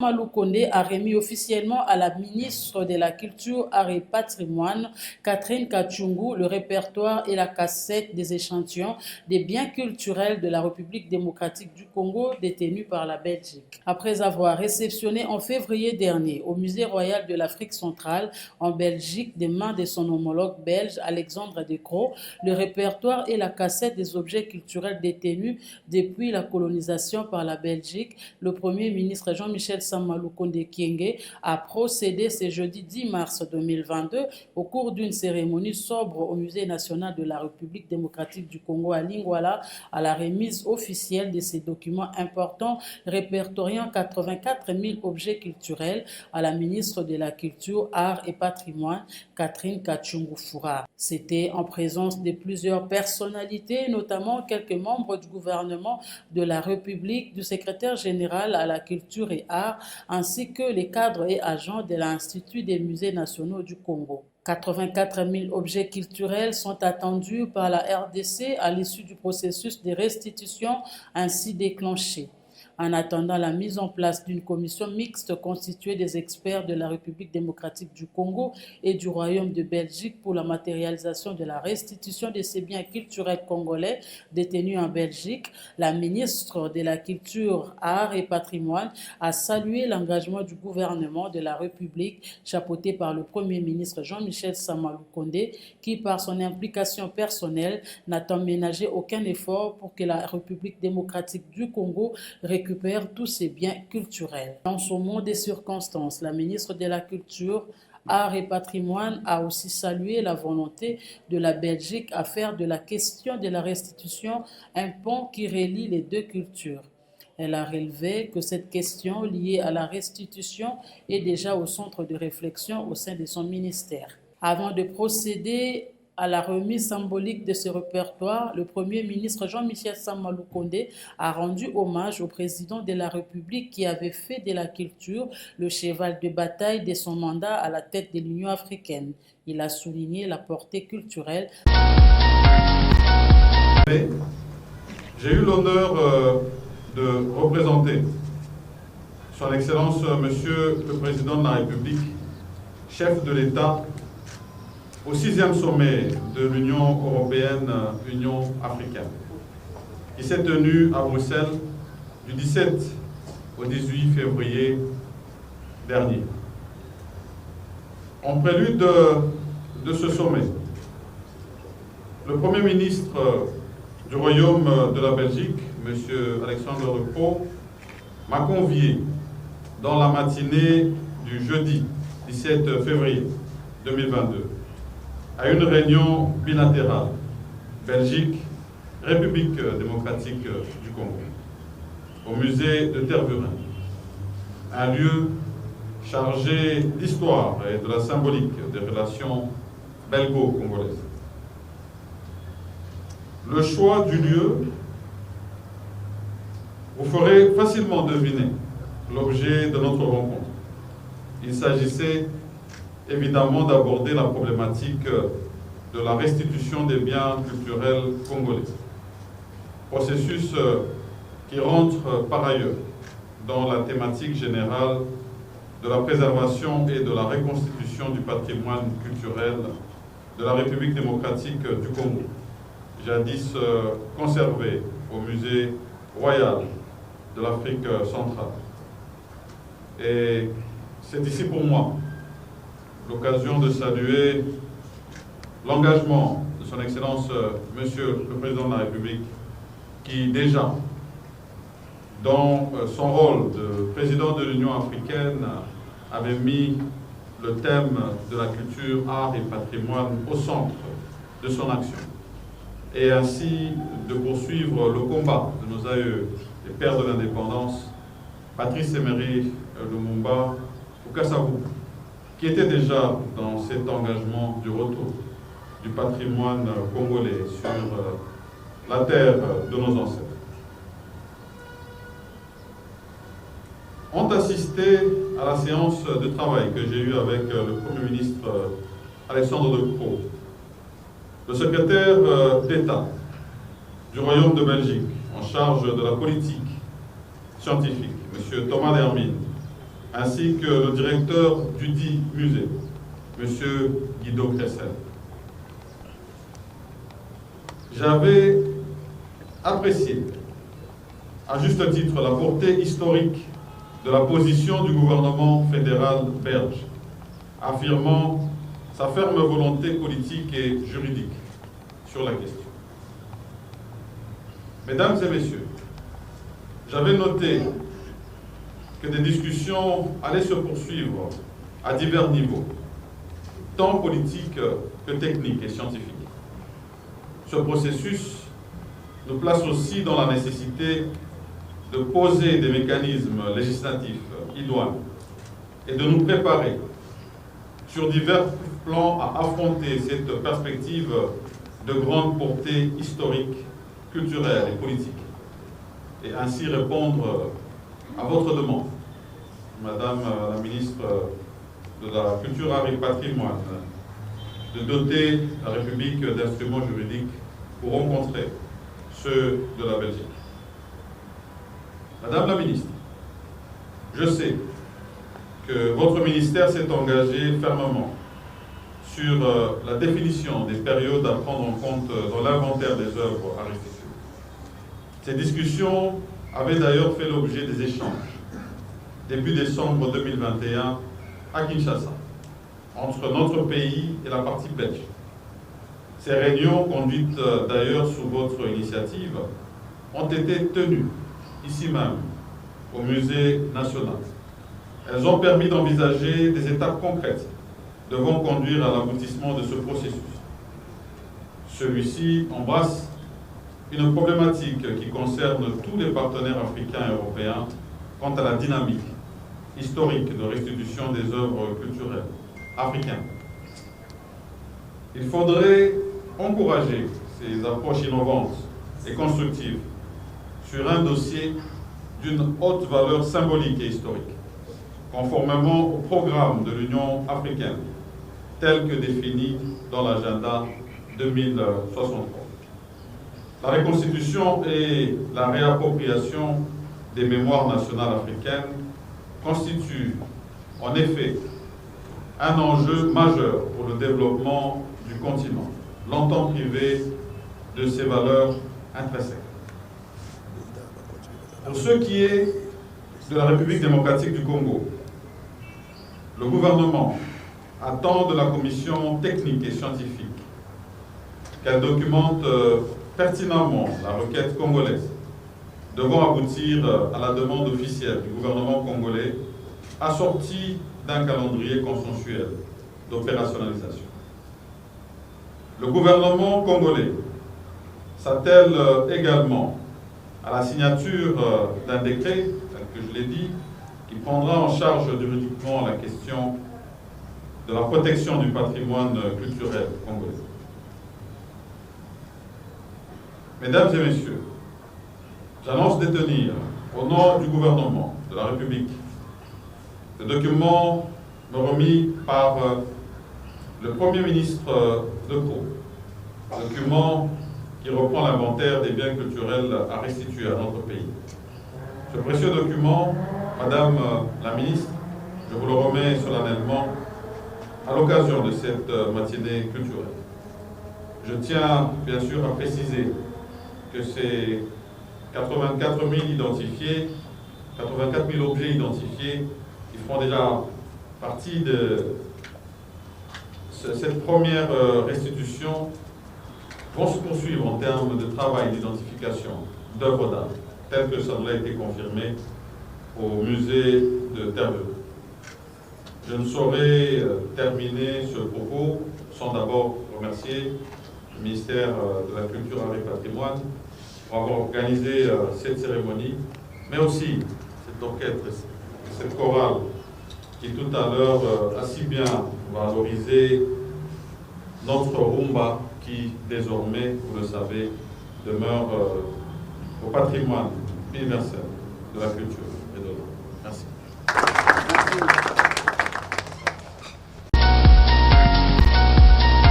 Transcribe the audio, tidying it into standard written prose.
Malou Condé a remis officiellement à la ministre de la Culture, Arts et Patrimoine, Catherine Kachungu, le répertoire et la cassette des échantillons des biens culturels de la République démocratique du Congo détenus par la Belgique. Après avoir réceptionné en février dernier au Musée royal de l'Afrique centrale en Belgique des mains de son homologue belge Alexandre De Croo, le répertoire et la cassette des objets culturels détenus depuis la colonisation par la Belgique, le Premier ministre Jean-Michel Sama Lukonde Kyenge a procédé ce jeudi 10 mars 2022 au cours d'une cérémonie sobre au Musée national de la République démocratique du Congo à Lingwala à la remise officielle de ces documents importants répertoriant 84 000 objets culturels à la ministre de la Culture, Arts et Patrimoine, Catherine Kachungu Fura. C'était en présence de plusieurs personnalités, notamment quelques membres du gouvernement de la République, du secrétaire général à la culture et arts, ainsi que les cadres et agents de l'Institut des musées nationaux du Congo. 84 000 objets culturels sont attendus par la RDC à l'issue du processus de restitution ainsi déclenché. En attendant la mise en place d'une commission mixte constituée des experts de la République démocratique du Congo et du Royaume de Belgique pour la matérialisation de la restitution de ces biens culturels congolais détenus en Belgique, la ministre de la Culture, Arts et Patrimoine a salué l'engagement du gouvernement de la République, chapeauté par le Premier ministre Jean-Michel Sama Lukonde, qui, par son implication personnelle, n'attend ménager aucun effort pour que la République démocratique du Congo récupère tous ses biens culturels. Dans ce monde des circonstances, la ministre de la Culture, Arts et Patrimoine a aussi salué la volonté de la Belgique à faire de la question de la restitution un pont qui relie les deux cultures. Elle a relevé que cette question liée à la restitution est déjà au centre de réflexion au sein de son ministère. Avant de procéder à la remise symbolique de ce répertoire, le Premier ministre Jean-Michel Sama Lukonde a rendu hommage au président de la République qui avait fait de la culture le cheval de bataille de son mandat à la tête de l'Union africaine. Il a souligné la portée culturelle. J'ai eu l'honneur de représenter Son Excellence Monsieur le Président de la République, chef de l'État, au 6e sommet de l'Union européenne-Union africaine, qui s'est tenu à Bruxelles du 17 au 18 février dernier. En prélude de ce sommet, le Premier ministre du Royaume de la Belgique, M. Alexandre De Croo, m'a convié dans la matinée du jeudi 17 février 2022 à une réunion bilatérale Belgique-République démocratique du Congo, au musée de Tervuren, un lieu chargé d'histoire et de la symbolique des relations belgo-congolaises. Le choix du lieu, vous ferez facilement deviner l'objet de notre rencontre. Il s'agissait évidemment d'aborder la problématique de la restitution des biens culturels congolais. Processus qui rentre par ailleurs dans la thématique générale de la préservation et de la reconstitution du patrimoine culturel de la République démocratique du Congo, jadis conservé au Musée royal de l'Afrique centrale. Et c'est ici pour moi l'occasion de saluer l'engagement de son Excellence Monsieur le Président de la République, qui déjà, dans son rôle de président de l'Union africaine, avait mis le thème de la culture, art et patrimoine au centre de son action, et ainsi de poursuivre le combat de nos aïeux, les pères de l'indépendance, Patrice Emery Lumumba ou Kasavubu, qui était déjà dans cet engagement du retour du patrimoine congolais sur la terre de nos ancêtres. Ont assisté à la séance de travail que j'ai eue avec le Premier ministre Alexandre De Croo, le secrétaire d'État du Royaume de Belgique en charge de la politique scientifique, M. Thomas Dermine, ainsi que le directeur du dit musée, M. Guido Cressel. J'avais apprécié, à juste titre, la portée historique de la position du gouvernement fédéral belge, affirmant sa ferme volonté politique et juridique sur la question. Mesdames et messieurs, j'avais noté que des discussions allaient se poursuivre à divers niveaux, tant politiques que techniques et scientifiques. Ce processus nous place aussi dans la nécessité de poser des mécanismes législatifs idoines et de nous préparer sur divers plans à affronter cette perspective de grande portée historique, culturelle et politique, et ainsi répondre à votre demande, Madame la ministre de la Culture, Art et Patrimoine, de doter la République d'instruments juridiques pour rencontrer ceux de la Belgique. Madame la ministre, je sais que votre ministère s'est engagé fermement sur la définition des périodes à prendre en compte dans l'inventaire des œuvres à restituer. Ces discussions avaient d'ailleurs fait l'objet des échanges début décembre 2021 à Kinshasa, entre notre pays et la partie belge. Ces réunions, conduites d'ailleurs sous votre initiative, ont été tenues ici même, au Musée national. Elles ont permis d'envisager des étapes concrètes devant conduire à l'aboutissement de ce processus. Celui-ci embrasse une problématique qui concerne tous les partenaires africains et européens quant à la dynamique historique de restitution des œuvres culturelles africaines. Il faudrait encourager ces approches innovantes et constructives sur un dossier d'une haute valeur symbolique et historique, conformément au programme de l'Union africaine, tel que défini dans l'agenda 2063. La reconstitution et la réappropriation des mémoires nationales africaines constituent en effet un enjeu majeur pour le développement du continent, longtemps privé de ses valeurs intrinsèques. Pour ce qui est de la République démocratique du Congo, le gouvernement attend de la commission technique et scientifique qu'elle documente pertinemment la requête congolaise, devant aboutir à la demande officielle du gouvernement congolais, assortie d'un calendrier consensuel d'opérationnalisation. Le gouvernement congolais s'attelle également à la signature d'un décret, tel que je l'ai dit, qui prendra en charge juridiquement la question de la protection du patrimoine culturel congolais. Mesdames et messieurs, j'annonce détenir, au nom du gouvernement de la République, le document me remis par le Premier ministre de Pau, document qui reprend l'inventaire des biens culturels à restituer à notre pays. Ce précieux document, Madame la ministre, je vous le remets solennellement à l'occasion de cette matinée culturelle. Je tiens bien sûr à préciser que ces 84 000 identifiés, 84 000 objets identifiés, qui font déjà partie de cette première restitution, vont se poursuivre en termes de travail d'identification d'œuvres d'art, tel que ça nous a été confirmé au musée de Terre-de-Haut. Je ne saurais terminer ce propos sans d'abord remercier le ministère de la Culture, Art et Patrimoine pour avoir organisé cette cérémonie, mais aussi cet orchestre, cette chorale qui tout à l'heure a si bien valorisé notre rumba qui désormais, vous le savez, demeure au patrimoine universel de la culture et de l'art. Merci.